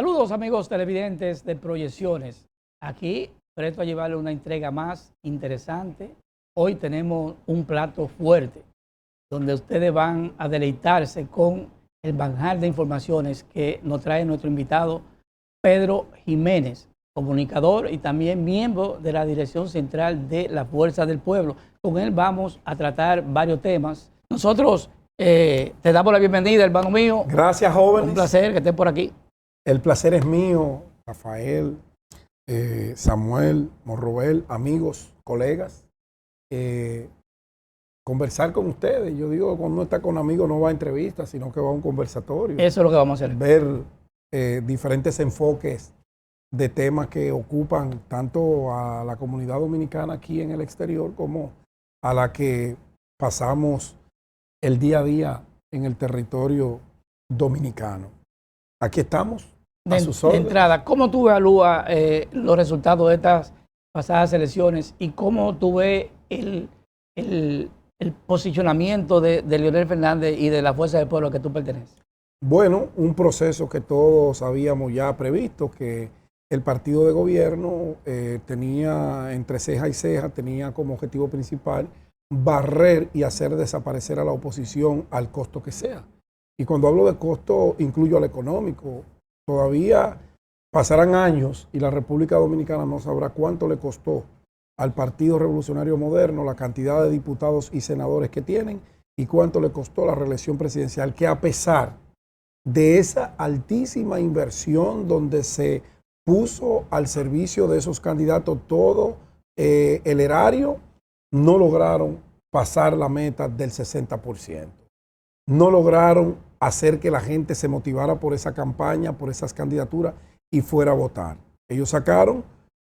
Saludos amigos televidentes de Proyecciones. Aquí presto a llevarle una entrega más interesante. Hoy tenemos un plato fuerte donde ustedes van a deleitarse con el manjar de informaciones que nos trae nuestro invitado Pedro Jiménez, comunicador y también miembro de la Dirección Central de la Fuerza del Pueblo. Con él vamos a tratar varios temas. Nosotros te damos la bienvenida, hermano mío. Gracias, jóvenes. Un placer que estés por aquí. El placer es mío, Rafael, Samuel, Morrobel, amigos, colegas. Conversar con ustedes. Yo digo, cuando uno está con amigos no va a entrevistas, sino que va a un conversatorio. Eso es lo que vamos a hacer. Ver diferentes enfoques de temas que ocupan tanto a la comunidad dominicana aquí en el exterior como a la que pasamos el día a día en el territorio dominicano. Aquí estamos, a sus órdenes. De entrada, ¿cómo tú evalúas los resultados de estas pasadas elecciones y cómo tú ves el posicionamiento de Leonel Fernández y de la Fuerza del Pueblo a que tú perteneces? Bueno, un proceso que todos habíamos ya previsto, que el partido de gobierno tenía entre ceja y ceja, tenía como objetivo principal barrer y hacer desaparecer a la oposición al costo que sea. Y cuando hablo de costo, incluyo al económico. Todavía pasarán años y la República Dominicana no sabrá cuánto le costó al Partido Revolucionario Moderno la cantidad de diputados y senadores que tienen y cuánto le costó la reelección presidencial, que a pesar de esa altísima inversión donde se puso al servicio de esos candidatos todo el erario, no lograron pasar la meta del 60%. No lograron hacer que la gente se motivara por esa campaña, por esas candidaturas y fuera a votar. Ellos sacaron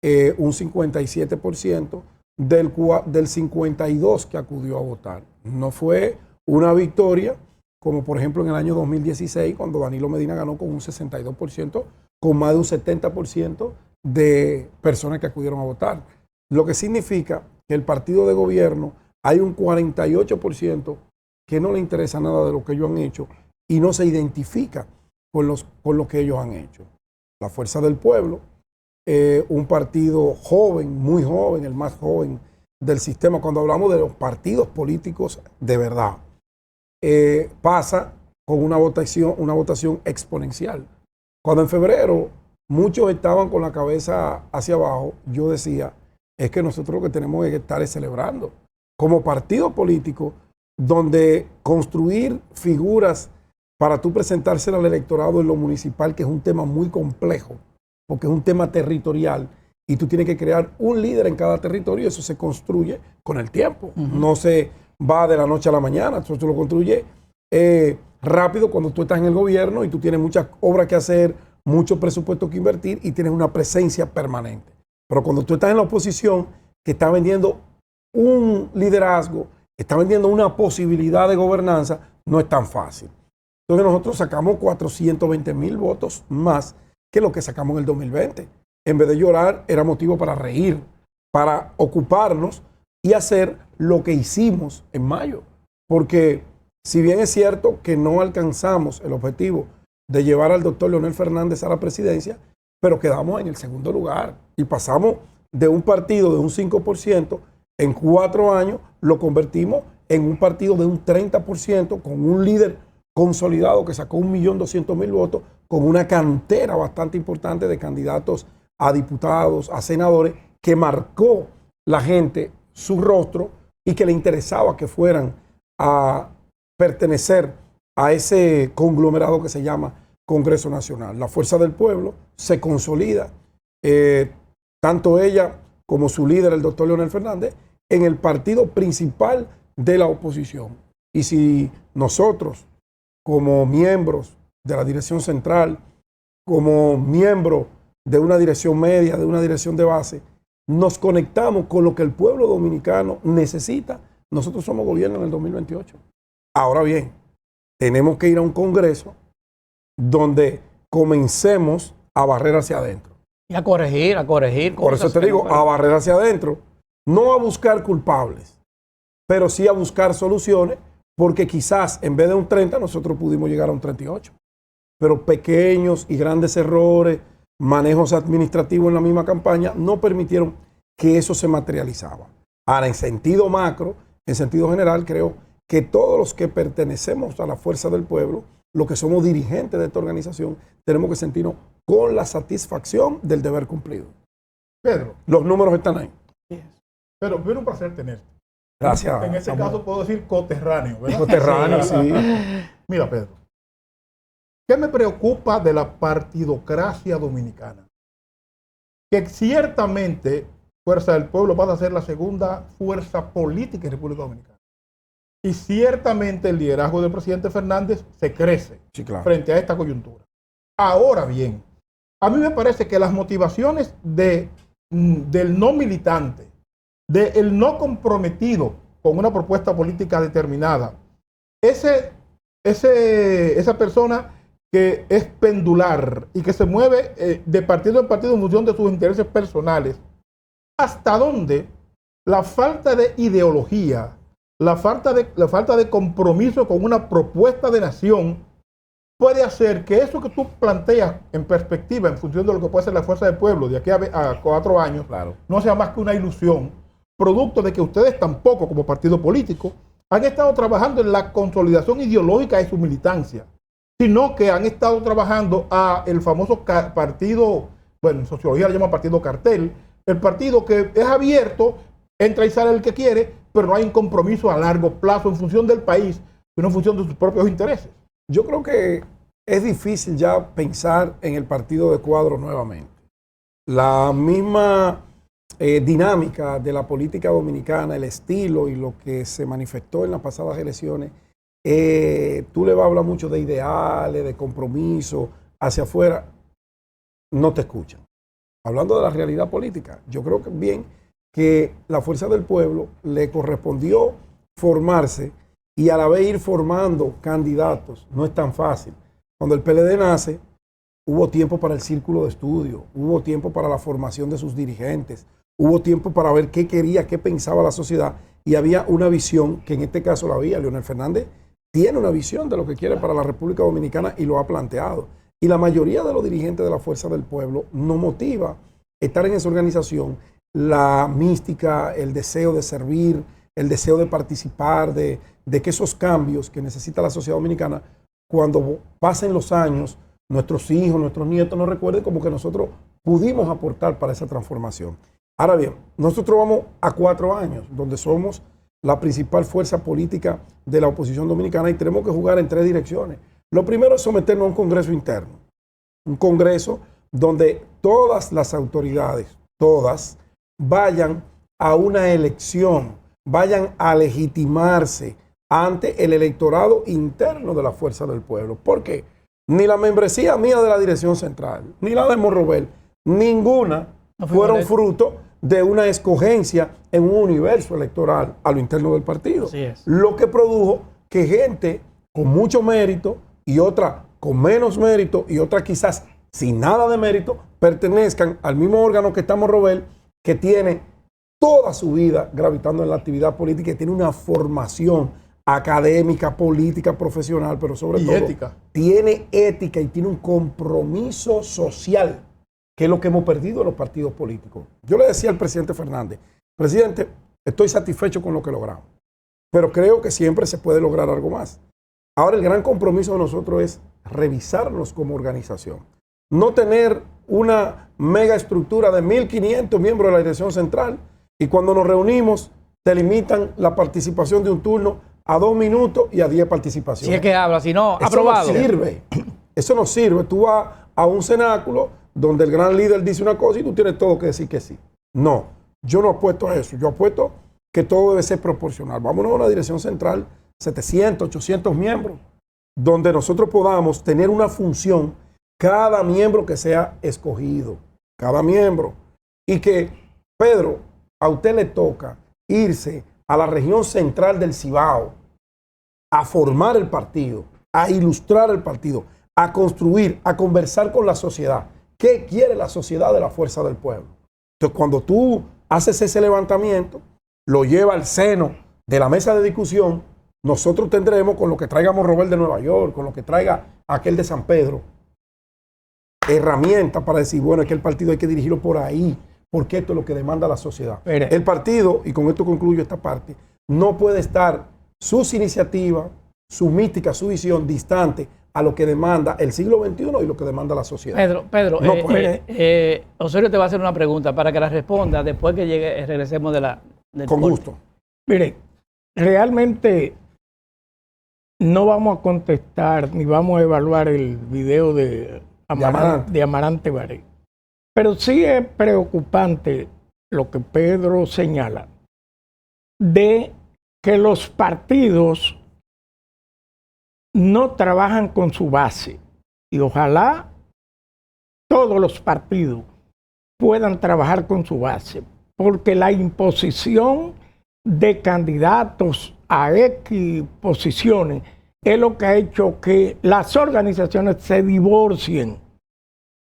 un 57% del 52% que acudió a votar. No fue una victoria como por ejemplo en el año 2016 cuando Danilo Medina ganó con un 62%, con más de un 70% de personas que acudieron a votar. Lo que significa que el partido de gobierno hay un 48% que no le interesa nada de lo que ellos han hecho y no se identifica con lo que ellos han hecho. La Fuerza del Pueblo, un partido joven, muy joven, el más joven del sistema, cuando hablamos de los partidos políticos de verdad, pasa con una votación exponencial. Cuando en febrero muchos estaban con la cabeza hacia abajo, yo decía, es que nosotros lo que tenemos que estar es celebrando. Como partido político, donde construir figuras para tú presentársela al electorado en lo municipal, que es un tema muy complejo, porque es un tema territorial, y tú tienes que crear un líder en cada territorio, y eso se construye con el tiempo. No se va de la noche a la mañana, eso tú lo construyes rápido cuando tú estás en el gobierno y tú tienes muchas obras que hacer, mucho presupuesto que invertir y tienes una presencia permanente. Pero cuando tú estás en la oposición, que está vendiendo un liderazgo, está vendiendo una posibilidad de gobernanza, no es tan fácil. Entonces nosotros sacamos 420,000 votos más que lo que sacamos en el 2020. En vez de llorar, era motivo para reír, para ocuparnos y hacer lo que hicimos en mayo. Porque si bien es cierto que no alcanzamos el objetivo de llevar al doctor Leonel Fernández a la presidencia, pero quedamos en el segundo lugar y pasamos de un partido de un 5%, en 4 años lo convertimos en un partido de un 30% con un líder consolidado que sacó 1.200.000 votos, con una cantera bastante importante de candidatos a diputados, a senadores, que marcó la gente su rostro y que le interesaba que fueran a pertenecer a ese conglomerado que se llama Congreso Nacional. La Fuerza del Pueblo se consolida, tanto ella como su líder, el doctor Leonel Fernández, en el partido principal de la oposición. Y si nosotros, como miembros de la dirección central, como miembros de una dirección media, de una dirección de base, nos conectamos con lo que el pueblo dominicano necesita, nosotros somos gobierno en el 2028. Ahora bien, tenemos que ir a un congreso donde comencemos a barrer hacia adentro. Y a corregir. Por eso te digo, a barrer hacia adentro, no a buscar culpables, pero sí a buscar soluciones, porque quizás en vez de un 30 nosotros pudimos llegar a un 38. pero pequeños y grandes errores, manejos administrativos en la misma campaña, no permitieron que eso se materializaba. Ahora, en sentido macro, en sentido general, creo que todos los que pertenecemos a la fuerza del pueblo, los que somos dirigentes de esta organización, tenemos que sentirnos con la satisfacción del deber cumplido. Pedro. Los números están ahí. Pero fue un placer tenerte. Gracias. En este caso puedo decir coterráneo, ¿verdad? Coterráneo, sí. Mira, Pedro, ¿qué me preocupa de la partidocracia dominicana? Que ciertamente Fuerza del Pueblo va a ser la segunda fuerza política en República Dominicana. Y ciertamente el liderazgo del presidente Fernández se crece frente a esta coyuntura. Ahora bien, a mí me parece que las motivaciones del no militante, del no comprometido con una propuesta política determinada, esa persona que es pendular y que se mueve de partido en partido en función de sus intereses personales, hasta dónde la falta de ideología, la falta de compromiso con una propuesta de nación puede hacer que eso que tú planteas en perspectiva, en función de lo que puede ser la fuerza del pueblo de aquí a 4 años, claro, no sea más que una ilusión, producto de que ustedes tampoco, como partido político, han estado trabajando en la consolidación ideológica de su militancia, sino que han estado trabajando a el famoso partido, bueno, en sociología le llaman partido cartel, el partido que es abierto, entra y sale el que quiere, pero no hay un compromiso a largo plazo en función del país, sino en función de sus propios intereses. Yo creo que es difícil ya pensar en el partido de Cuadro nuevamente. La misma dinámica de la política dominicana, el estilo y lo que se manifestó en las pasadas elecciones, tú le vas a hablar mucho de ideales, de compromiso hacia afuera, no te escuchan. Hablando de la realidad política, yo creo que bien que la Fuerza del Pueblo le correspondió formarse y a la vez ir formando candidatos. No es tan fácil. Cuando el PLD nace, hubo tiempo para el círculo de estudio, hubo tiempo para la formación de sus dirigentes, hubo tiempo para ver qué quería, qué pensaba la sociedad y había una visión, que en este caso la había. Leonel Fernández tiene una visión de lo que quiere para la República Dominicana y lo ha planteado. Y la mayoría de los dirigentes de la Fuerza del Pueblo nos motiva estar en esa organización, la mística, el deseo de servir, el deseo de participar, de que esos cambios que necesita la sociedad dominicana, cuando pasen los años, nuestros hijos, nuestros nietos nos recuerden como que nosotros pudimos aportar para esa transformación. Ahora bien, nosotros vamos a 4 años, donde somos la principal fuerza política de la oposición dominicana y tenemos que jugar en 3 direcciones. Lo primero es someternos a un congreso interno, un congreso donde todas las autoridades, todas, vayan a una elección, vayan a legitimarse ante el electorado interno de la Fuerza del Pueblo. ¿Por qué? Ni la membresía mía de la Dirección Central, ni la de Morrobel, ninguna fueron fruto de una escogencia en un universo electoral a lo interno del partido. Así es. Lo que produjo que gente con mucho mérito y otra con menos mérito y otra quizás sin nada de mérito pertenezcan al mismo órgano que está Morrobel, que tiene toda su vida gravitando en la actividad política y tiene una formación académica, política, profesional, pero sobre todo ética. Tiene ética y tiene un compromiso social, que es lo que hemos perdido en los partidos políticos. Yo le decía al presidente Fernández, presidente, estoy satisfecho con lo que logramos, pero creo que siempre se puede lograr algo más. Ahora el gran compromiso de nosotros es revisarnos como organización. No tener una mega estructura de 1.500 miembros de la Dirección Central y cuando nos reunimos te limitan la participación de un turno a 2 minutos y a 10 participaciones. Si es que habla, si no, eso aprobado. No sirve. Eso no sirve. Tú vas a un cenáculo donde el gran líder dice una cosa y tú tienes todo que decir que sí. No, yo no apuesto a eso. Yo apuesto que todo debe ser proporcional. Vámonos a una Dirección Central, 700, 800 miembros, donde nosotros podamos tener una función, cada miembro que sea escogido, cada miembro. Y que, Pedro, a usted le toca irse a la región central del Cibao a formar el partido, a ilustrar el partido, a construir, a conversar con la sociedad. ¿Qué quiere la sociedad de la Fuerza del Pueblo? Entonces, cuando tú haces ese levantamiento, lo lleva al seno de la mesa de discusión, nosotros tendremos con lo que traiga Morrobel de Nueva York, con lo que traiga aquel de San Pedro, herramientas para decir, bueno, es que el partido hay que dirigirlo por ahí, porque esto es lo que demanda la sociedad. El partido, y con esto concluyo esta parte, no puede estar sus iniciativas, su mística, su visión distante a lo que demanda el siglo XXI y lo que demanda la sociedad. Pedro, No Osorio te va a hacer una pregunta para que la responda después que regresemos del con corte. gusto. Mire, realmente no vamos a contestar ni vamos a evaluar el video de Amarante Baré. Pero sí es preocupante lo que Pedro señala de que los partidos no trabajan con su base. Y ojalá todos los partidos puedan trabajar con su base, porque la imposición de candidatos a X posiciones es lo que ha hecho que las organizaciones se divorcien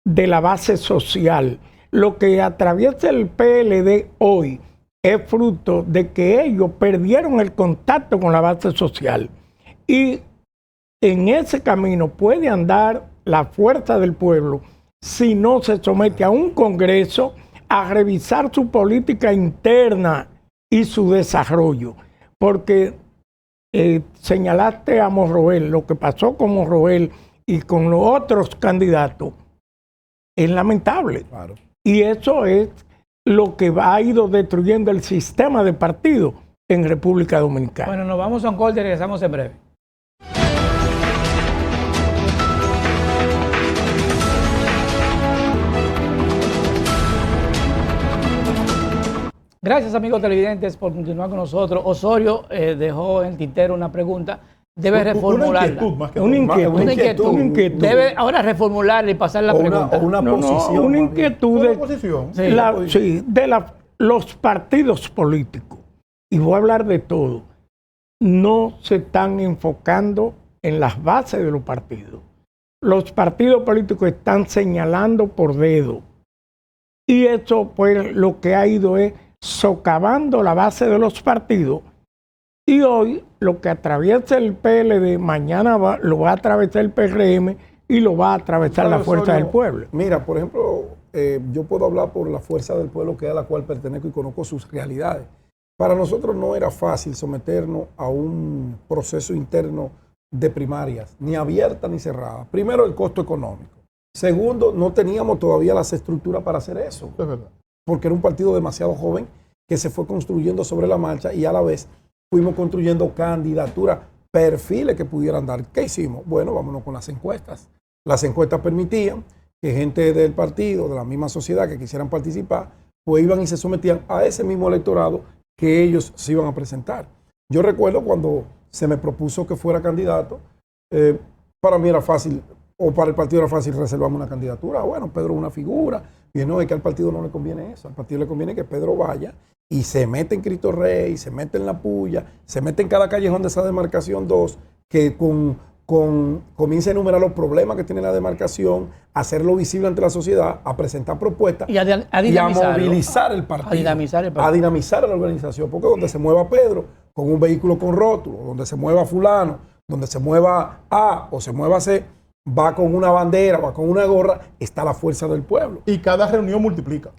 de la base social. Lo que atraviesa el PLD hoy es fruto de que ellos perdieron el contacto con la base social. Y en ese camino puede andar la fuerza del pueblo si no se somete a un congreso a revisar su política interna y su desarrollo. Porque señalaste a Morrobel, lo que pasó con Morrobel y con los otros candidatos es lamentable. Claro. Y eso es lo que ha ido destruyendo el sistema de partido en República Dominicana. Bueno, nos vamos a un corte y regresamos en breve. Gracias, amigos televidentes, por continuar con nosotros. Osorio dejó en el tintero una pregunta. Debe reformularla. Una inquietud. Debe ahora reformularla y pasar la pregunta. Una posición. Una inquietud ¿Una posición? de los partidos políticos. Y voy a hablar de todo. No se están enfocando en las bases de los partidos. Los partidos políticos están señalando por dedo. Y eso, pues, lo que ha ido es socavando la base de los partidos. Y hoy lo que atraviesa el PLD, mañana lo va a atravesar el PRM y lo va a atravesar la fuerza del pueblo. Mira, por ejemplo, yo puedo hablar por la fuerza del pueblo, que es a la cual pertenezco y conozco sus realidades. Para nosotros no era fácil someternos a un proceso interno de primarias, ni abierta ni cerrada. Primero, el costo económico. Segundo, no teníamos todavía las estructuras para hacer eso. Es verdad. Porque era un partido demasiado joven que se fue construyendo sobre la marcha y a la vez fuimos construyendo candidaturas, perfiles que pudieran dar. ¿Qué hicimos? Bueno, vámonos con las encuestas. Las encuestas permitían que gente del partido, de la misma sociedad que quisieran participar, pues iban y se sometían a ese mismo electorado que ellos se iban a presentar. Yo recuerdo cuando se me propuso que fuera candidato, para mí era fácil, o para el partido era fácil reservarme una candidatura. Bueno, Pedro es una figura. Y no, es que al partido no le conviene eso. Al partido le conviene que Pedro vaya y se mete en Cristo Rey, se mete en La Puya, se mete en cada callejón de esa demarcación 2, que comience a enumerar los problemas que tiene la demarcación, hacerlo visible ante la sociedad, a presentar propuestas y a movilizar el partido. A dinamizar la organización. Porque donde se mueva Pedro con un vehículo con rótulo, donde se mueva fulano, donde se mueva A o se mueva C, va con una bandera, va con una gorra, está la fuerza del pueblo. Y cada reunión multiplica.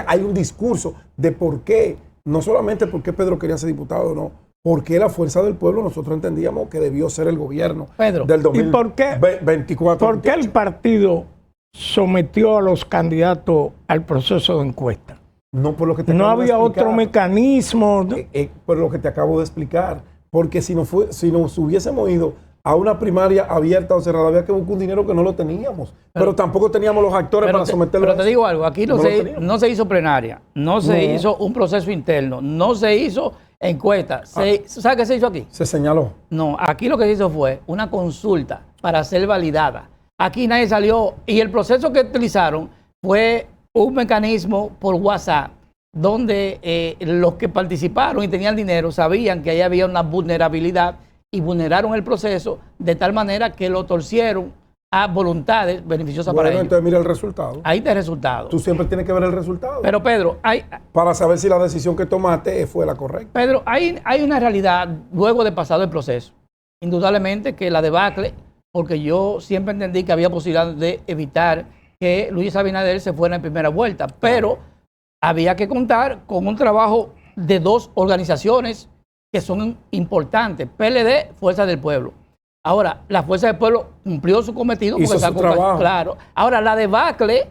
Hay un discurso de por qué, no solamente por qué Pedro quería ser diputado, no, por qué la fuerza del pueblo nosotros entendíamos que debió ser el gobierno Pedro, del 2024. ¿Por qué el partido sometió a los candidatos al proceso de encuesta? No, por lo que te no acabo había de explicar. otro mecanismo. Por lo que te acabo de explicar. Porque si nos hubiésemos ido a una primaria abierta o cerrada, había que buscar un dinero que no lo teníamos. Pero tampoco teníamos los actores para someterlo. Pero te digo algo, aquí no se hizo plenaria, no se hizo un proceso interno, no se hizo encuesta. ¿Sabes qué se hizo aquí? Se señaló. No, aquí lo que se hizo fue una consulta para ser validada. Aquí nadie salió y el proceso que utilizaron fue un mecanismo por WhatsApp, donde los que participaron y tenían dinero sabían que ahí había una vulnerabilidad y vulneraron el proceso de tal manera que lo torcieron a voluntades beneficiosas para Bueno, ellos. entonces mira el resultado. Ahí está el resultado. Tú siempre tienes que ver el resultado Pero Pedro, para saber si la decisión que tomaste fue la correcta. hay una realidad luego de pasado el proceso. Indudablemente que la debacle, porque yo siempre entendí que había posibilidad de evitar que Luis Abinader se fuera en primera vuelta, pero había que contar con un trabajo de dos organizaciones que son importantes, PLD, Fuerza del Pueblo. Ahora, la Fuerza del Pueblo cumplió su cometido. Hizo su trabajo. Claro. Ahora, la debacle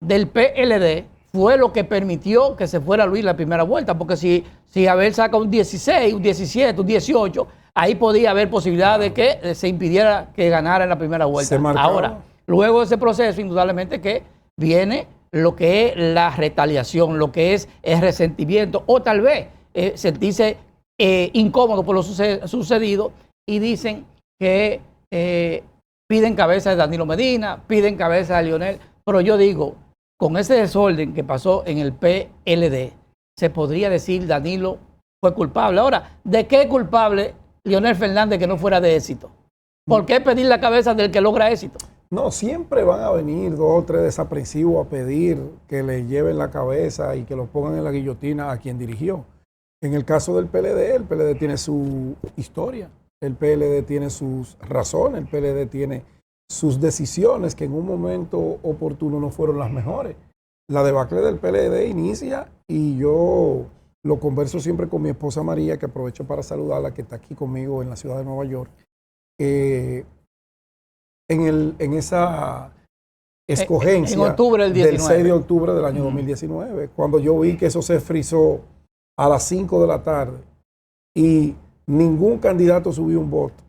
del PLD fue lo que permitió que se fuera Luis la primera vuelta, porque si Abel saca un 16, un 17, un 18, ahí podía haber posibilidad de que se impidiera que ganara en la primera vuelta. Ahora, luego de ese proceso, indudablemente que viene lo que es la retaliación, lo que es el resentimiento, o tal vez sentirse incómodo por lo sucedido y dicen que piden cabeza de Danilo Medina, piden cabeza de Leonel, pero yo digo, con ese desorden que pasó en el PLD, se podría decir Danilo fue culpable. Ahora, ¿de qué es culpable Leonel Fernández que no fuera de éxito? ¿Por qué pedir la cabeza del que logra éxito? No, siempre van a venir 2 o 3 desaprensivos a pedir que le lleven la cabeza y que lo pongan en la guillotina a quien dirigió. En el caso del PLD, el PLD tiene su historia, el PLD tiene sus razones, el PLD tiene sus decisiones que en un momento oportuno no fueron las mejores. La debacle del PLD inicia y yo lo converso siempre con mi esposa María, que aprovecho para saludarla, que está aquí conmigo en la ciudad de Nueva York. En esa escogencia en octubre del 6 de octubre del año 2019, cuando yo vi que eso se frizó a las 5 de la tarde y ningún candidato subió un voto.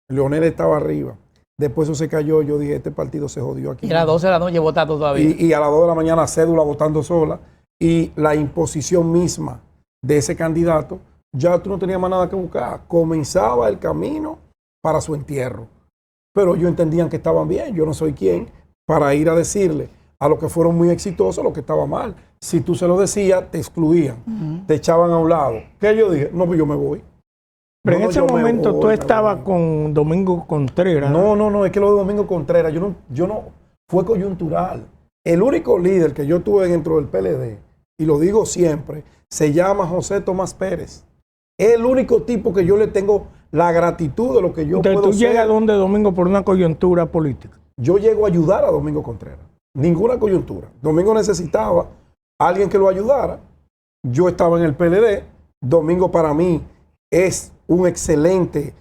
Leonel estaba arriba. Después eso se cayó, yo dije, este partido se jodió aquí. Y a las 12 de la noche votando todavía. Y a las 2 de la mañana cédula votando sola. Y la imposición misma de ese candidato, ya tú no tenías más nada que buscar. Comenzaba el camino para su entierro. Pero ellos entendían que estaban bien. Yo no soy quien para ir a decirle a los que fueron muy exitosos lo que estaba mal. Si tú se lo decías, te excluían, te echaban a un lado. ¿Qué yo dije? No, pues yo me voy. Pero en ese momento tú estabas con Domingo Contreras. No, es que lo de Domingo Contreras, yo no, fue coyuntural. El único líder que yo tuve dentro del PLD, y lo digo siempre, se llama José Tomás Pérez. Es el único tipo que yo le tengo la gratitud de lo que yo Entonces, puedo tú ser. llegas donde Domingo por una coyuntura política. Yo llego a ayudar a Domingo Contreras. Ninguna coyuntura. Domingo necesitaba a alguien que lo ayudara. Yo estaba en el PLD. Domingo para mí es un excelente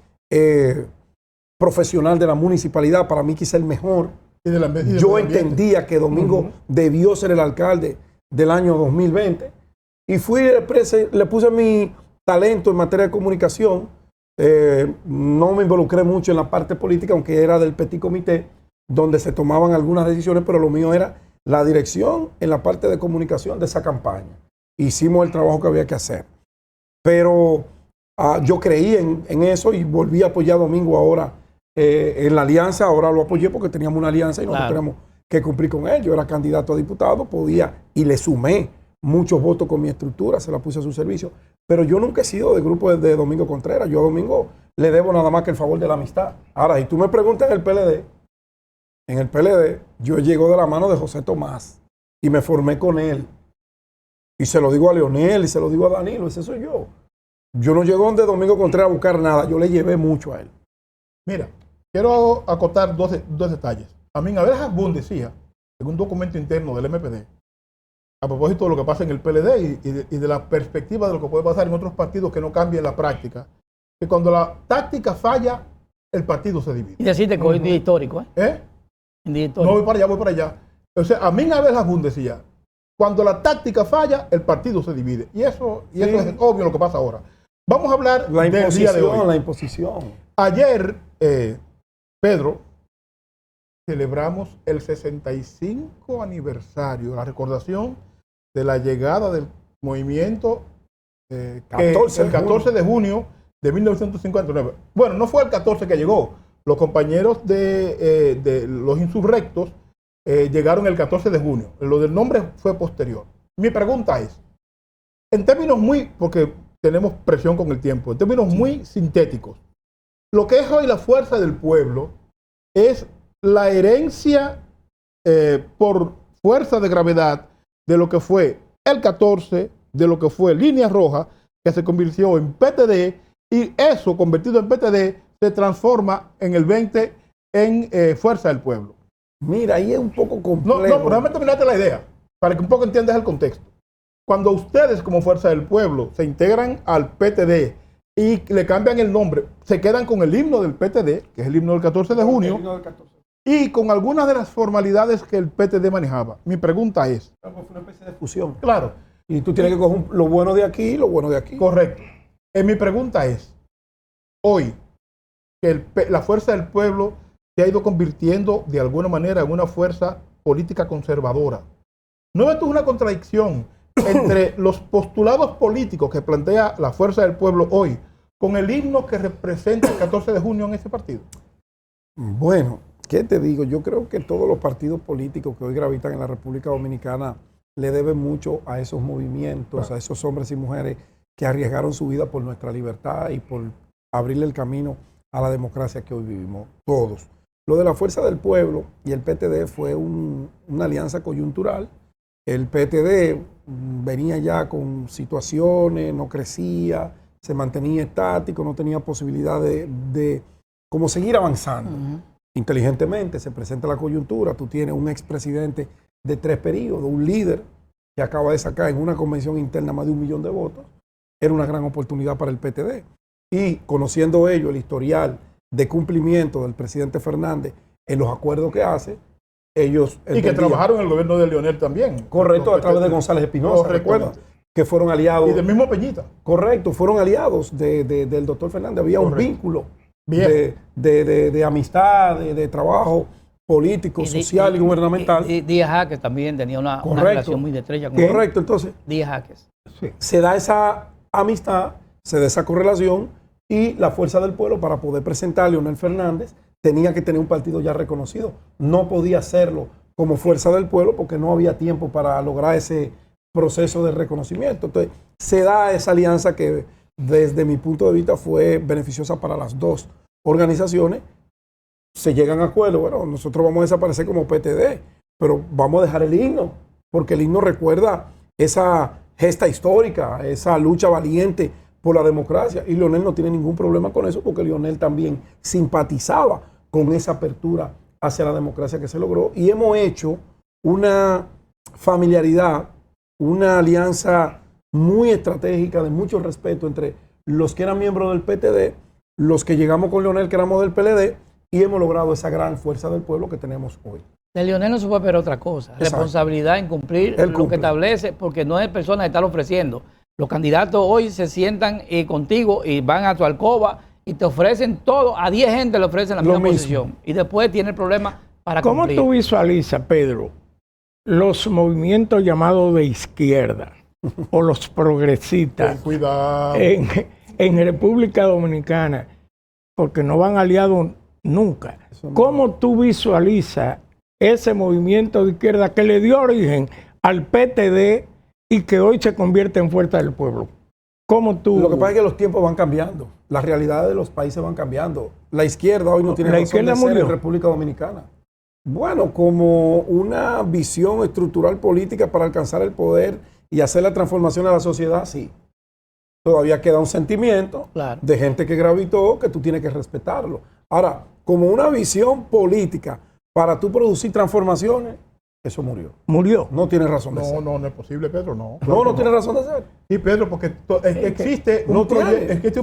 profesional de la municipalidad, para mí quizá el mejor. Yo entendía que Domingo debió ser el alcalde del año 2020 y le puse mi talento en materia de comunicación. No me involucré mucho en la parte política, aunque era del petit comité, donde se tomaban algunas decisiones, pero lo mío era la dirección en la parte de comunicación de esa campaña. Hicimos el trabajo que había que hacer. Pero yo creí en eso y volví a apoyar a Domingo ahora en la alianza. Ahora lo apoyé porque teníamos una alianza y nosotros teníamos que cumplir con él. Yo era candidato a diputado, podía y le sumé muchos votos con mi estructura, se la puse a su servicio. Pero yo nunca he sido del grupo de Domingo Contreras. Yo a Domingo le debo nada más que el favor de la amistad. Ahora, si tú me preguntas en el PLD yo llego de la mano de José Tomás y me formé con él. Y se lo digo a Leonel y se lo digo a Danilo, ese soy yo. Yo no llego donde Domingo Contreras a buscar nada, yo le llevé mucho a él. Mira, quiero acotar dos detalles. Amin Abel Hasbún decía, en un documento interno del MPD, a propósito de lo que pasa en el PLD y de la perspectiva de lo que puede pasar en otros partidos que no cambien la práctica, que cuando la táctica falla, el partido se divide. Y decirte que hoy es un día histórico, Un día histórico. No, voy para allá. O sea, Amin Abel Hasbún decía, cuando la táctica falla, el partido se divide. Y eso es obvio lo que pasa ahora. Vamos a hablar del día de hoy. La imposición. Ayer, Pedro, celebramos el 65 aniversario, la recordación de la llegada del movimiento el 14 de junio de 1959. Bueno, no fue el 14 que llegó. Los compañeros de los insurrectos llegaron el 14 de junio. Lo del nombre fue posterior. Mi pregunta es, en términos porque tenemos presión con el tiempo, en términos muy sintéticos, lo que es hoy la fuerza del pueblo es la herencia por fuerza de gravedad de lo que fue el 14, de lo que fue Línea Roja, que se convirtió en PTD, y eso convertido en PTD se transforma en el 20 en Fuerza del Pueblo. Mira, ahí es un poco complejo. No, pero déjame terminarte la idea, para que un poco entiendas el contexto. Cuando ustedes como Fuerza del Pueblo se integran al PTD y le cambian el nombre, se quedan con el himno del PTD, que es el himno del 14 de junio, y con algunas de las formalidades que el PTD manejaba. Mi pregunta es... Fue una especie de fusión. Claro. Y tú tienes que coger lo bueno de aquí y lo bueno de aquí. Correcto. Mi pregunta es, hoy, que la Fuerza del Pueblo se ha ido convirtiendo de alguna manera en una fuerza política conservadora. ¿No ves tú una contradicción entre los postulados políticos que plantea la Fuerza del Pueblo hoy con el himno que representa el 14 de junio en ese partido? Bueno, ¿qué te digo? Yo creo que todos los partidos políticos que hoy gravitan en la República Dominicana le deben mucho a esos movimientos, a esos hombres y mujeres que arriesgaron su vida por nuestra libertad y por abrirle el camino a la democracia que hoy vivimos, todos. Lo de la Fuerza del Pueblo y el PTD fue una alianza coyuntural. El PTD venía ya con situaciones, no crecía, se mantenía estático, no tenía posibilidad de como seguir avanzando. Inteligentemente se presenta la coyuntura, tú tienes un expresidente de 3 periodos, un líder que acaba de sacar en una convención interna más de 1 millón de votos, era una gran oportunidad para el PTD. Y conociendo ello, el historial de cumplimiento del presidente Fernández en los acuerdos que hace, ellos... Y que trabajaron en el gobierno de Leonel también. Correcto, a través de González Espinosa, recuerda, que fueron aliados... Y del mismo Peñita. Correcto, fueron aliados del doctor Fernández. Había un vínculo de amistad, de trabajo político, social y gubernamental. Díaz Jaques también tenía una relación muy estrecha con Correcto, entonces Díaz Jaques. se da esa amistad, se da esa correlación y la Fuerza del Pueblo para poder presentar a Leonel Fernández tenía que tener un partido ya reconocido. No podía hacerlo como Fuerza del Pueblo porque no había tiempo para lograr ese proceso de reconocimiento. Entonces se da esa alianza que desde mi punto de vista fue beneficiosa para las dos organizaciones. Se llegan a acuerdos, bueno, nosotros vamos a desaparecer como PTD, pero vamos a dejar el himno, porque el himno recuerda esa gesta histórica, esa lucha valiente por la democracia, y Leonel no tiene ningún problema con eso, porque Leonel también simpatizaba con esa apertura hacia la democracia que se logró, y hemos hecho una familiaridad, una alianza muy estratégica, de mucho respeto entre los que eran miembros del PTD, los que llegamos con Leonel, que éramos del PLD, y hemos logrado esa gran Fuerza del Pueblo que tenemos hoy. De Leonel no se puede esperar otra cosa. Exacto. Responsabilidad en cumplir lo que establece, porque no es persona de estar ofreciendo. Los candidatos hoy se sientan contigo y van a tu alcoba y te ofrecen todo. A 10 gente le ofrecen la misma posición. Y después tiene el problema para cumplir. ¿Cómo tú visualizas, Pedro, los movimientos llamados de izquierda o los progresistas Cuidado. en República Dominicana? Porque no van aliados nunca. ¿Cómo tú visualizas ese movimiento de izquierda que le dio origen al PTD y que hoy se convierte en Fuerza del Pueblo? ¿Cómo tú...? Lo que pasa es que los tiempos van cambiando, las realidades de los países van cambiando. La izquierda hoy no tiene razón de ser en República Dominicana. Bueno, como una visión estructural política para alcanzar el poder y hacer la transformación de la sociedad, sí. Todavía queda un sentimiento de gente que gravitó que tú tienes que respetarlo. Ahora, como una visión política para tú producir transformaciones, eso murió. Murió. No tiene razón de ser. No es posible, Pedro, no. No tiene razón de ser. Sí, Pedro, porque existe un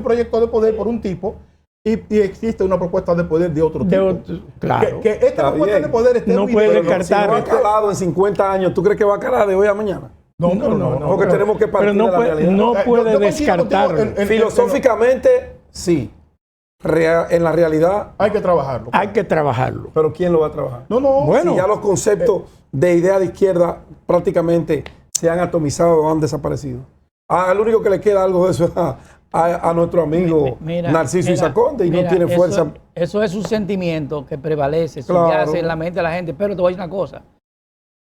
proyecto de poder por un tipo y existe una propuesta de poder de otro tipo. Claro. Que esta propuesta de poder esté no puede descartar. Si no ha calado en 50 años, ¿tú crees que va a calar de hoy a mañana? No, porque tenemos que partir de la realidad. No puede descartarlo. Filosóficamente, sí. En la realidad hay que trabajarlo. Hay que trabajarlo. Pero ¿quién lo va a trabajar? Bueno, si ya los conceptos de idea de izquierda prácticamente se han atomizado o han desaparecido. Al único que le queda algo de eso es a nuestro amigo Narciso Isaconde y no tiene fuerza. Eso es un sentimiento que prevalece, subyace en la mente de la gente. Pero te voy a decir una cosa.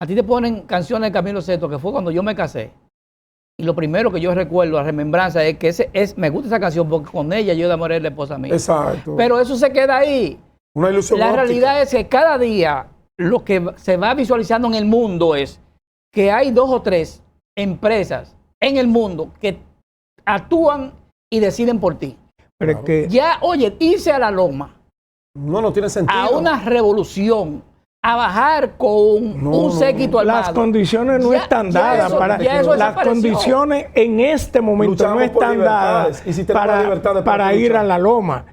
A ti te ponen canciones de Camilo Sesto, que fue cuando yo me casé. Y lo primero que yo recuerdo, la remembranza, es que me gusta esa canción porque con ella yo enamoré de la esposa mía. Exacto. Pero eso se queda ahí. Una ilusión La óptica. realidad es que cada día lo que se va visualizando en el mundo es que hay 2 o 3 empresas en el mundo que actúan y deciden por ti. Pero es que Ya, oye, irse a la loma, No tiene sentido. a una revolución, a bajar con un séquito armado. las condiciones no Ya- están ya dadas eso- para ya eso las desapareció. condiciones en este momento Luchamos no por están libertades, dadas y si tenemos la libertad de para poder ir luchar. a la loma.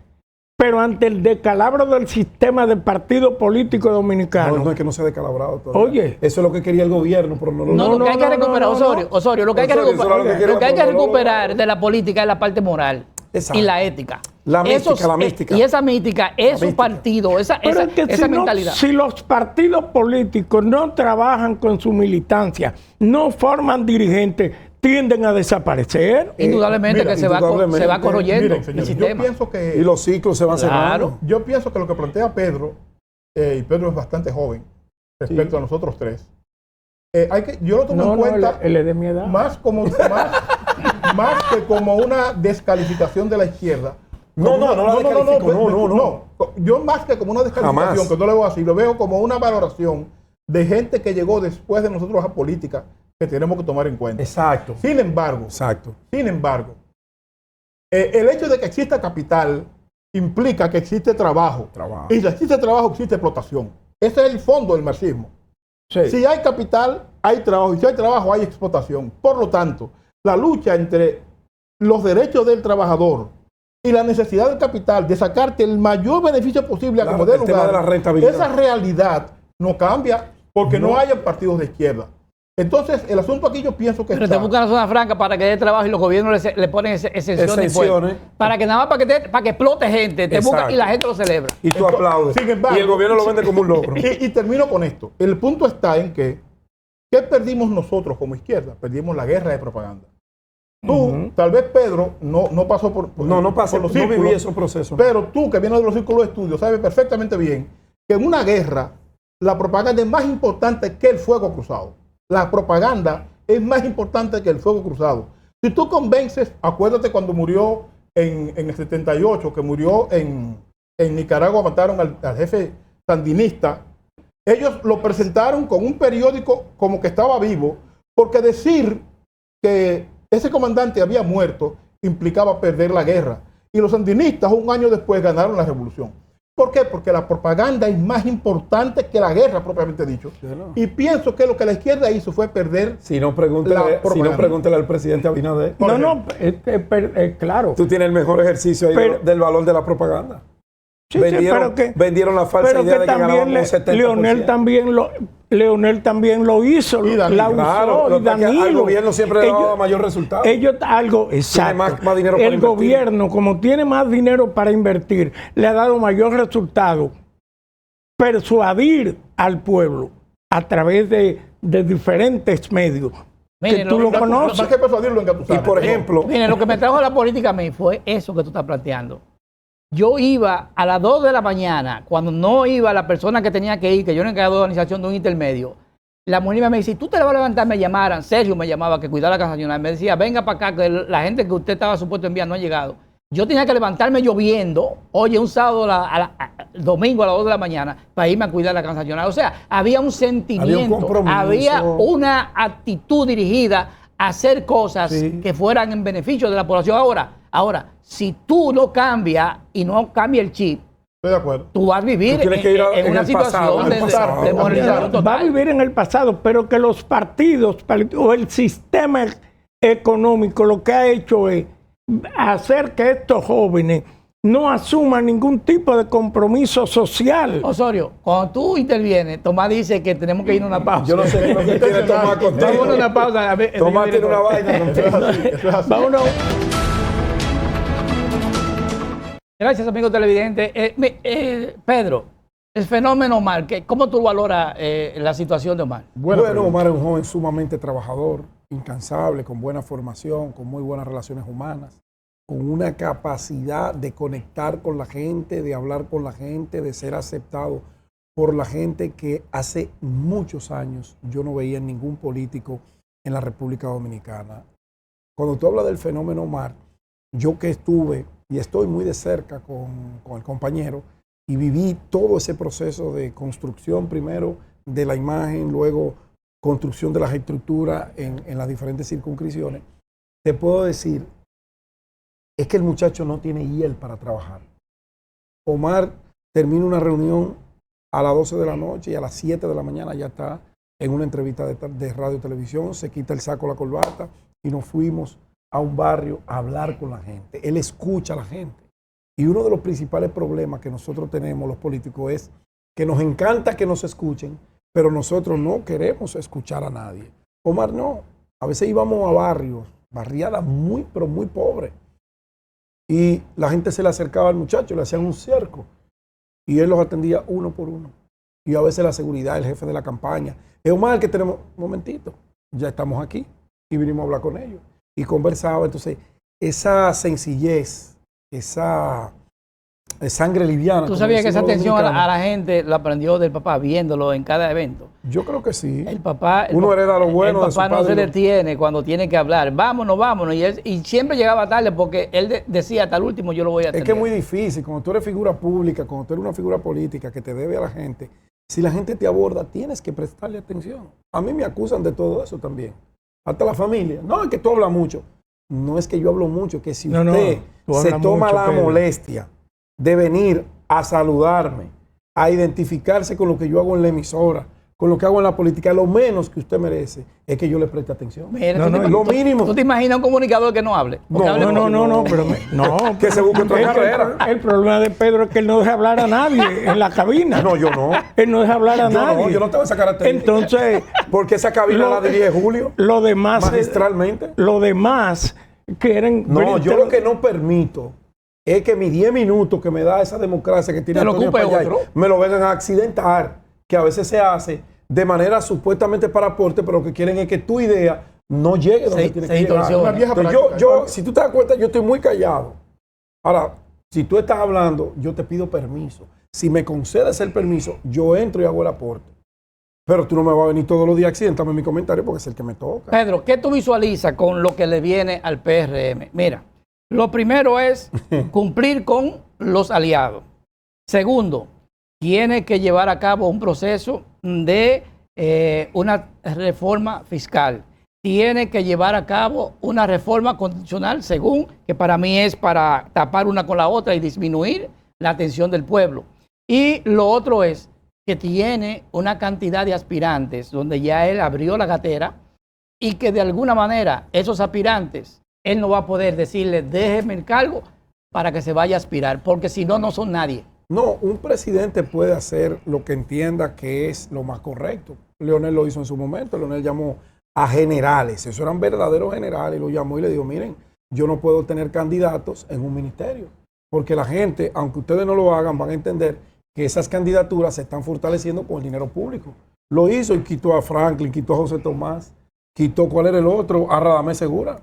Pero ante el descalabro del sistema del partido político dominicano, No es que no se ha descalabrado todavía. Oye. Eso es lo que quería el gobierno, pero no lo No, logró. lo que hay que recuperar, Osorio, Osorio, lo que hay que Osorio, eso era lo que recuperar, quería, lo que hay que pero no lo recuperar logró. de la política es la parte moral Exacto. y la ética. La mística, la mística. Y esa mística, esos mística. partidos, esa pero es que esa si, no- mentalidad. si los partidos políticos no trabajan con su militancia, no forman dirigentes, tienden a desaparecer. Indudablemente mira, que se va indudablemente. corroyendo Miren, el señores, yo sistema. pienso que Y los ciclos se van Claro. cerrando. Yo pienso que lo que plantea Pedro, y Pedro es bastante joven respecto a nosotros tres, yo lo tomo No, en no, cuenta él es de mi edad. más más que como una descalificación de la izquierda. No, no la descalifico, no. Yo más que como una descalificación, Jamás. que no lo veo así, lo veo como una valoración de gente que llegó después de nosotros a política que tenemos que tomar en cuenta. Exacto. Sin embargo, Exacto. el hecho de que exista capital implica que existe trabajo. Trabajo. Y si existe trabajo, existe explotación. Ese es el fondo del marxismo. Sí. Si hay capital, hay trabajo. Y si hay trabajo, hay explotación. Por lo tanto, la lucha entre los derechos del trabajador y la necesidad del capital de sacarte el mayor beneficio posible a como dé el tema lugar, de la rentabilidad. esa realidad no cambia porque no hayan partidos de izquierda. Entonces, el asunto aquí yo pienso que Pero está- te buscan la zona franca para que dé trabajo y los gobiernos le ponen exenciones. de Exenciones. impuestos. Para que nada más para que explote gente, te buscan Exacto. y la gente lo celebra. Y tú aplaudes. Sin embargo, y el gobierno lo vende como un logro. Y termino con esto. El punto está en que, ¿qué perdimos nosotros como izquierda? Perdimos la guerra de propaganda. Tú, tal vez Pedro, no pasó por No pasé, por los no viví círculos, esos procesos. pero tú que vienes de los círculos de estudio sabes perfectamente bien que en una guerra la propaganda es más importante que el fuego cruzado. La propaganda es más importante que el fuego cruzado. Si tú convences, acuérdate cuando murió en el 78, que murió en Nicaragua, mataron al jefe sandinista. Ellos lo presentaron con un periódico como que estaba vivo, porque decir que ese comandante había muerto implicaba perder la guerra. Y los sandinistas un año después ganaron la revolución. ¿Por qué? Porque la propaganda es más importante que la guerra propiamente dicho. Claro. Y pienso que lo que la izquierda hizo fue perder. Si no, pregúntele al presidente Abinader. No, claro. Tú tienes el mejor ejercicio ahí Pero- del valor de la propaganda. Sí, vendieron, vendieron la falsa pero idea que de que también ganaban un 70%. Leonel también lo hizo, Y Danilo. la usó, Claro, y lo que pasa es que al Danilo. gobierno siempre le Ellos- daba mayor resultado. Ellos algo, exacto. más dinero para El invertir. gobierno, como tiene más dinero para invertir, le ha dado mayor resultado. Persuadir al pueblo a través de diferentes medios. Miren, que tú lo Más conoces. que persuadirlo, engatusar. Y por ejemplo, Miren, lo que me trajo a la política a mí fue eso que tú estás planteando. Yo iba a las 2 de la mañana, cuando no iba la persona que tenía que ir, que yo era encargado de organización de un intermedio, la mujer me decía, si tú te la vas a levantar, me llamaran. Sergio me llamaba, que cuidara la Casa Nacional. Me decía, venga para acá, que la gente que usted estaba supuesto a enviar no ha llegado. Yo tenía que levantarme lloviendo, oye, un sábado, domingo a las 2 de la mañana, para irme a cuidar la Casa Nacional. O sea, había un sentimiento, compromiso. había una actitud dirigida a hacer cosas Sí. que fueran en beneficio de la población. Ahora, si tú no cambias y no cambia el chip, Estoy de acuerdo. tú vas a vivir Tú tienes que ir en en una el situación pasado, en de, el pasado. de moralización total. Va a vivir en el pasado, pero que los partidos o el sistema económico lo que ha hecho es hacer que estos jóvenes no asuman ningún tipo de compromiso social. Osorio, cuando tú intervienes, Tomás dice que tenemos que ir a una pausa. yo no sé qué es lo que tiene Tomás contigo. Vamos a una pausa. Tomás tiene una vaina contigo. Eso es así. Vámonos. Gracias, amigos televidentes. Pedro, el fenómeno Omar, ¿cómo tú valoras la situación de Omar? Buena Bueno, pregunta. Omar es un joven sumamente trabajador, incansable, con buena formación, con muy buenas relaciones humanas, con una capacidad de conectar con la gente, de hablar con la gente, de ser aceptado por la gente que hace muchos años yo no veía en ningún político en la República Dominicana. Cuando tú hablas del fenómeno Omar, yo que estuve y estoy muy de cerca con el compañero, y viví todo ese proceso de construcción primero de la imagen, luego construcción de las estructuras en las diferentes circunscripciones, te puedo decir, es que el muchacho no tiene hiel para trabajar. Omar termina una reunión a las 12 de la noche y a las 7 de la mañana ya está en una entrevista de radio y televisión, se quita el saco, la corbata y nos fuimos a un barrio a hablar con la gente. Él escucha a la gente. Y uno de los principales problemas que nosotros tenemos los políticos es que nos encanta que nos escuchen, pero nosotros no queremos escuchar a nadie. Omar no. A veces íbamos a barrios, barriadas muy, pero muy pobres. Y la gente se le acercaba al muchacho, le hacían un cerco. Y él los atendía uno por uno. Y a veces la seguridad, el jefe de la campaña. Es Omar que tenemos, un momentito, ya estamos aquí. Y vinimos a hablar con ellos. Y conversaba. Entonces, esa sencillez, esa sangre liviana. ¿Tú sabías que esa atención a la gente la aprendió del papá viéndolo en cada evento? Yo creo que sí. El papá, uno hereda lo bueno de su papá no padre. se detiene cuando tiene que hablar. Vámonos. Y siempre llegaba tarde porque él decía hasta el último yo lo voy a atender. Es que es muy difícil. Cuando tú eres figura pública, cuando tú eres una figura política que te debe a la gente, si la gente te aborda, tienes que prestarle atención. A mí me acusan de todo eso también. Hasta la familia. No, es que tú hablas mucho. No es que yo hablo mucho, que si usted se toma la molestia de venir a saludarme, a identificarse con lo que yo hago en la emisora, con lo que hago en la política, lo menos que usted merece es que yo le preste atención. Mira, lo mínimo. ¿Tú te imaginas un comunicador que no hable? No, que se busque otra carrera. El problema de Pedro es que él no deja hablar a nadie en la cabina. No, yo no. Él no deja hablar a nadie. No, yo no te voy a sacar a Entonces, porque esa cabina la dirige Julio. Lo demás, magistralmente. Lo demás quieren. No, yo lo que no permito es que mis 10 minutos que me da esa democracia que tiene Antonio Payá, me lo vengan a accidentar, que a veces se hace de manera supuestamente para aporte, pero lo que quieren es que tu idea no llegue donde tiene que llegar. Entonces, si tú te das cuenta, yo estoy muy callado. Ahora, si tú estás hablando, yo te pido permiso. Si me concedes el permiso, yo entro y hago el aporte. Pero tú no me vas a venir todos los días a accidentarme mi comentario porque es el que me toca. Pedro, ¿qué tú visualizas con lo que le viene al PRM? Mira, lo primero es cumplir con los aliados. Segundo, tiene que llevar a cabo un proceso de una reforma fiscal. Tiene que llevar a cabo una reforma constitucional, según que para mí es para tapar una con la otra y disminuir la atención del pueblo. Y lo otro es que tiene una cantidad de aspirantes donde ya él abrió la gatera y que de alguna manera esos aspirantes, él no va a poder decirle déjeme el cargo para que se vaya a aspirar, porque si no, no son nadie. No, un presidente puede hacer lo que entienda que es lo más correcto. Leonel lo hizo en su momento. Leonel llamó a generales. Esos eran verdaderos generales. Lo llamó y le dijo, miren, yo no puedo tener candidatos en un ministerio. Porque la gente, aunque ustedes no lo hagan, van a entender que esas candidaturas se están fortaleciendo con el dinero público. Lo hizo y quitó a Franklin, quitó a José Tomás, quitó, ¿cuál era el otro? A Radamés Segura.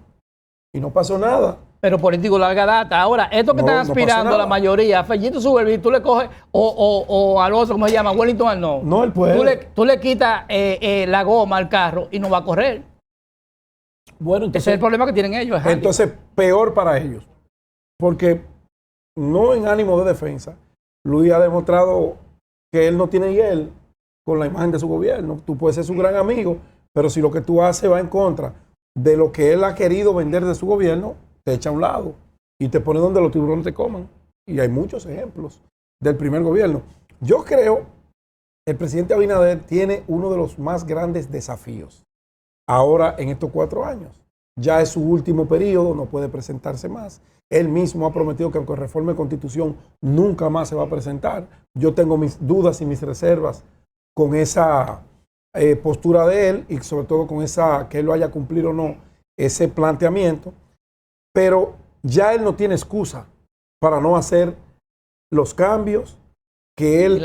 Y no pasó nada. Pero político larga data. Ahora, esto que están aspirando la mayoría, a Fellito Suberví, tú le coges, o al otro, ¿cómo se llama? Wellington Arnold. No, él puede. Tú le quitas la goma al carro y no va a correr. Bueno, entonces, ese es el problema que tienen ellos. Entonces, peor para ellos. Porque no en ánimo de defensa, Luis ha demostrado que él no tiene hiel con la imagen de su gobierno. Tú puedes ser su gran amigo, pero si lo que tú haces va en contra de lo que él ha querido vender de su gobierno, te echa a un lado y te pone donde los tiburones te coman. Y hay muchos ejemplos del primer gobierno. Yo creo que el presidente Abinader tiene uno de los más grandes desafíos ahora en estos 4 años. Ya es su último periodo, no puede presentarse más. Él mismo ha prometido que aunque reforme la Constitución, nunca más se va a presentar. Yo tengo mis dudas y mis reservas con esa postura de él y sobre todo con esa, que él lo haya cumplido o no, ese planteamiento. Pero ya él no tiene excusa para no hacer los cambios que él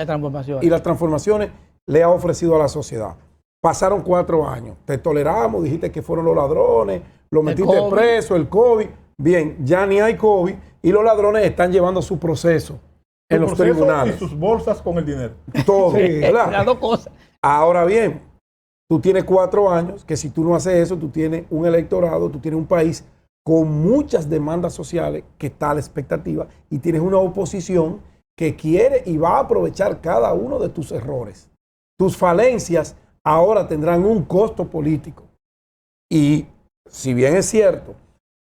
y las transformaciones le ha ofrecido a la sociedad. Pasaron 4 años, te toleramos, dijiste que fueron los ladrones, lo metiste preso, el COVID. Bien, ya ni hay COVID y los ladrones están llevando su proceso en los tribunales. Y sus bolsas con el dinero. Todo, ¿verdad? Las dos cosas. Ahora bien, tú tienes 4 años que si tú no haces eso, tú tienes un electorado, tú tienes un país con muchas demandas sociales que está a la expectativa y tienes una oposición que quiere y va a aprovechar cada uno de tus errores. Tus falencias ahora tendrán un costo político. Y si bien es cierto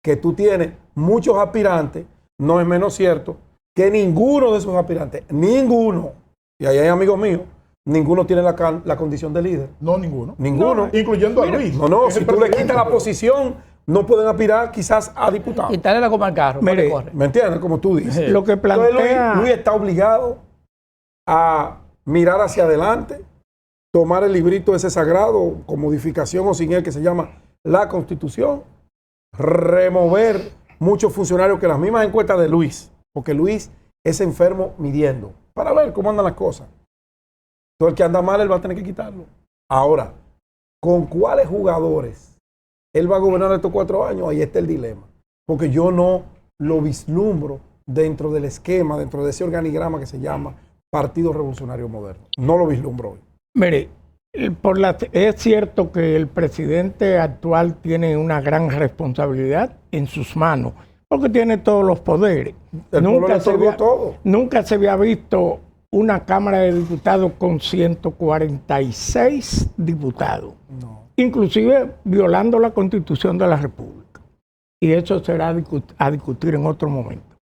que tú tienes muchos aspirantes, no es menos cierto que ninguno de esos aspirantes, ninguno, y ahí hay amigos míos, ninguno tiene la condición de líder. No, ninguno. Ninguno. No, incluyendo a Luis. No, si tú le quitas la posición, no pueden aspirar quizás a diputado. Quitarle la goma al carro. Mire, corre. ¿Me entiendes? Como tú dices. Lo que Entonces, plantea... Luis está obligado a mirar hacia adelante, tomar el librito ese sagrado con modificación o sin él que se llama la Constitución, remover muchos funcionarios que las mismas encuestas de Luis, porque Luis es enfermo midiendo para ver cómo andan las cosas. Todo el que anda mal, él va a tener que quitarlo. Ahora, ¿con cuáles jugadores él va a gobernar estos 4 años? Ahí está el dilema. Porque yo no lo vislumbro dentro del esquema, dentro de ese organigrama que se llama Partido Revolucionario Moderno. No lo vislumbro hoy. Mire, es cierto que el presidente actual tiene una gran responsabilidad en sus manos, porque tiene todos los poderes. Nunca se había visto una Cámara de Diputados con 146 diputados, inclusive violando la Constitución de la República. Y eso será a discutir en otro momento.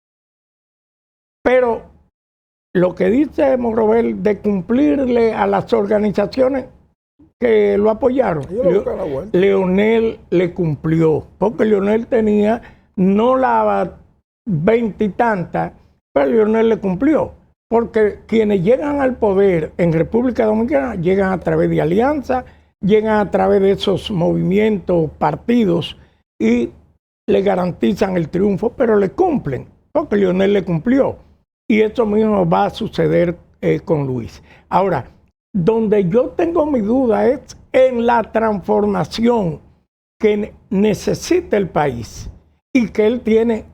Pero lo que dice Morrobel de cumplirle a las organizaciones que lo apoyaron, Leonel le cumplió, porque Leonel tenía no la 20 y tantas, pero Leonel le cumplió. Porque quienes llegan al poder en República Dominicana llegan a través de alianza, llegan a través de esos movimientos, partidos, y le garantizan el triunfo, pero le cumplen, porque Leonel le cumplió. Y eso mismo va a suceder con Luis. Ahora, donde yo tengo mi duda es en la transformación que necesita el país y que él tiene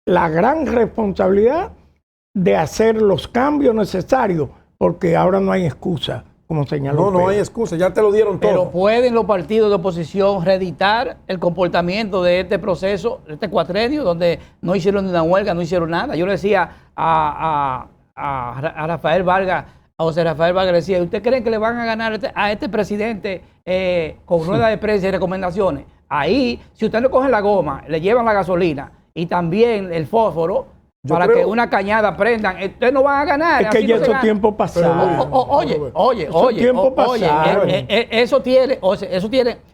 la gran responsabilidad de hacer los cambios necesarios, porque ahora no hay excusa, como señaló. No hay excusa, ya te lo dieron todo. Pero ¿pueden los partidos de oposición reeditar el comportamiento de este proceso, de este cuatrenio, donde no hicieron ni una huelga, no hicieron nada? Yo le decía a Rafael Vargas, a José Rafael Vargas, le decía, ¿usted cree que le van a ganar a este presidente con rueda de prensa y recomendaciones? Ahí, si usted no coge la goma, le llevan la gasolina y también el fósforo, para que una cañada prendan, ustedes no van a ganar. Es que ya esos tiempos pasaron. Oye, eso tiene,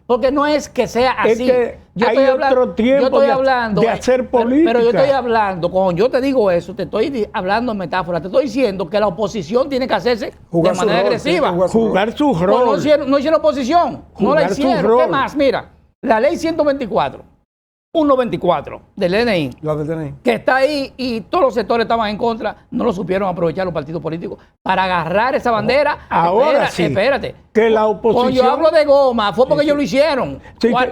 porque no es que sea así. Es que hay otro tiempo de hacer política. Pero yo estoy hablando, cuando yo te digo eso, te estoy hablando en metáfora, te estoy diciendo que la oposición tiene que hacerse de manera agresiva. Jugar su rol. No hicieron oposición, no la hicieron. ¿Qué más? Mira, la ley 124. 124 del DNI, la del DNI, que está ahí y todos los sectores estaban en contra, no lo supieron aprovechar los partidos políticos para agarrar esa bandera. Ahora espérate. Que la oposición... Cuando yo hablo de goma, fue porque ellos lo hicieron.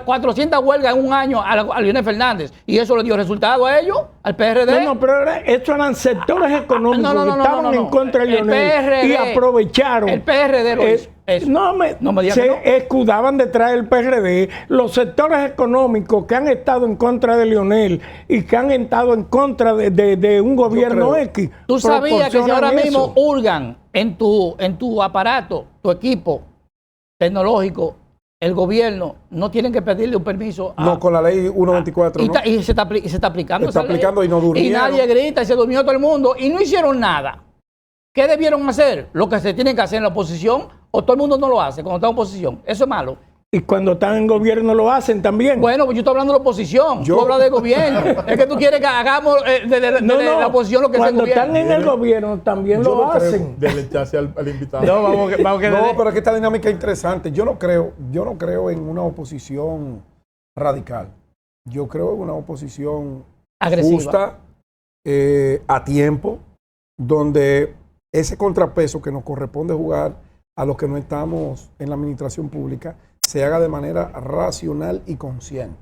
400 huelgas en un año a Leonel Fernández. Y eso le dio resultado a ellos, al PRD. No, pero estos eran sectores económicos que estaban en contra de Leonel y aprovecharon. El PRD lo hizo. Se escudaban detrás del PRD. Los sectores económicos que han estado en contra de Leonel y que han estado en contra de un gobierno X. Tú sabías que si ahora mismo hurgan en tu aparato, tu equipo tecnológico, el gobierno no tiene que pedirle un permiso. No, con la ley 124. Y se está aplicando. Está aplicando y no durmieron. Y nadie grita y se durmió todo el mundo y no hicieron nada. ¿Qué debieron hacer? Lo que se tiene que hacer en la oposición, o todo el mundo no lo hace cuando está en oposición. Eso es malo. Y cuando están en gobierno lo hacen también. Bueno, pues yo estoy hablando de la oposición. Tú hablas de gobierno. Es que tú quieres que hagamos de la oposición lo que sea el gobierno. Cuando están en el gobierno también lo hacen. Dele chance al invitado. No, pero es que esta dinámica es interesante. Yo no creo en una oposición radical. Yo creo en una oposición agresiva, justa, a tiempo, donde ese contrapeso que nos corresponde jugar a los que no estamos en la administración pública se haga de manera racional y consciente.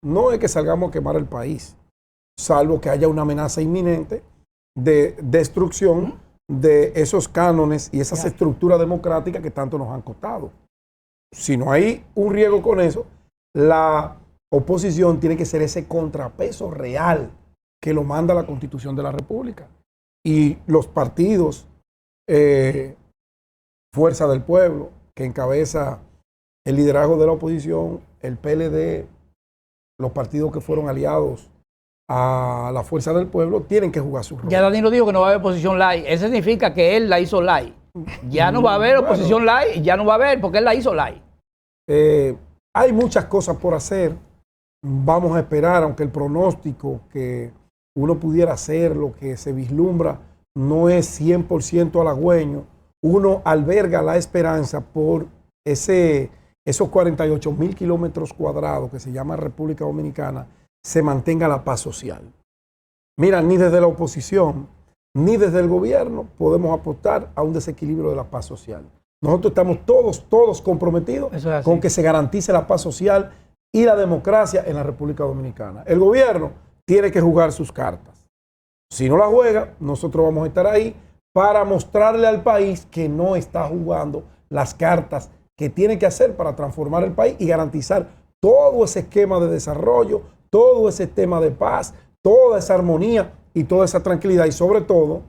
No es que salgamos a quemar el país, salvo que haya una amenaza inminente de destrucción de esos cánones y esas estructuras democráticas que tanto nos han costado. Si no hay un riesgo con eso, la oposición tiene que ser ese contrapeso real que lo manda la Constitución de la República. y los partidos, Fuerza del Pueblo, que encabeza el liderazgo de la oposición, el PLD, los partidos que fueron aliados a la Fuerza del Pueblo, tienen que jugar su rol. Ya Danilo dijo que no va a haber oposición light. Eso significa que él la hizo light. Ya no va a haber oposición light, ya no va a haber porque él la hizo light. Hay muchas cosas por hacer. Vamos a esperar, aunque el pronóstico que uno pudiera hacer, lo que se vislumbra, no es 100% halagüeño. Uno alberga la esperanza por esos 48,000 kilómetros cuadrados que se llama República Dominicana, se mantenga la paz social. Mira, ni desde la oposición, ni desde el gobierno podemos apostar a un desequilibrio de la paz social. Nosotros estamos todos comprometidos con que se garantice la paz social y la democracia en la República Dominicana. El gobierno tiene que jugar sus cartas. Si no la juega, nosotros vamos a estar ahí para mostrarle al país que no está jugando las cartas que tiene que hacer para transformar el país y garantizar todo ese esquema de desarrollo, todo ese tema de paz, toda esa armonía y toda esa tranquilidad. Y sobre todo,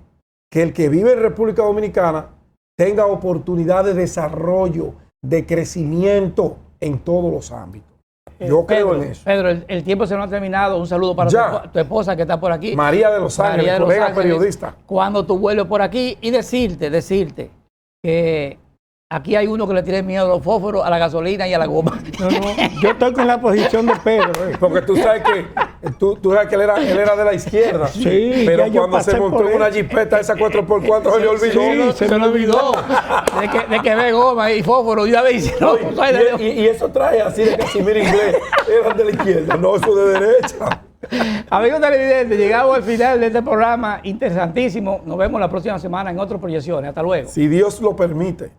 que el que vive en República Dominicana tenga oportunidad de desarrollo, de crecimiento en todos los ámbitos. Yo creo en eso. Pedro, el tiempo se nos ha terminado. Un saludo para tu esposa que está por aquí. María de los Ángeles, colega periodista. Cuando tú vuelves por aquí y decirte que aquí hay uno que le tiene miedo a los fósforos, a la gasolina y a la goma. No, yo estoy con la posición de Pedro. Porque tú sabes que él era de la izquierda. Sí, pero cuando se montó en una jipeta esa 4x4 se le olvidó. Se me olvidó de que ve goma y fósforo. Y una vez hicieron. Y eso trae así de Casimiro inglés. Eran de la izquierda, no, eso de derecha. Amigos televidentes, llegamos al final de este programa interesantísimo. Nos vemos la próxima semana en otras proyecciones. Hasta luego. Si Dios lo permite.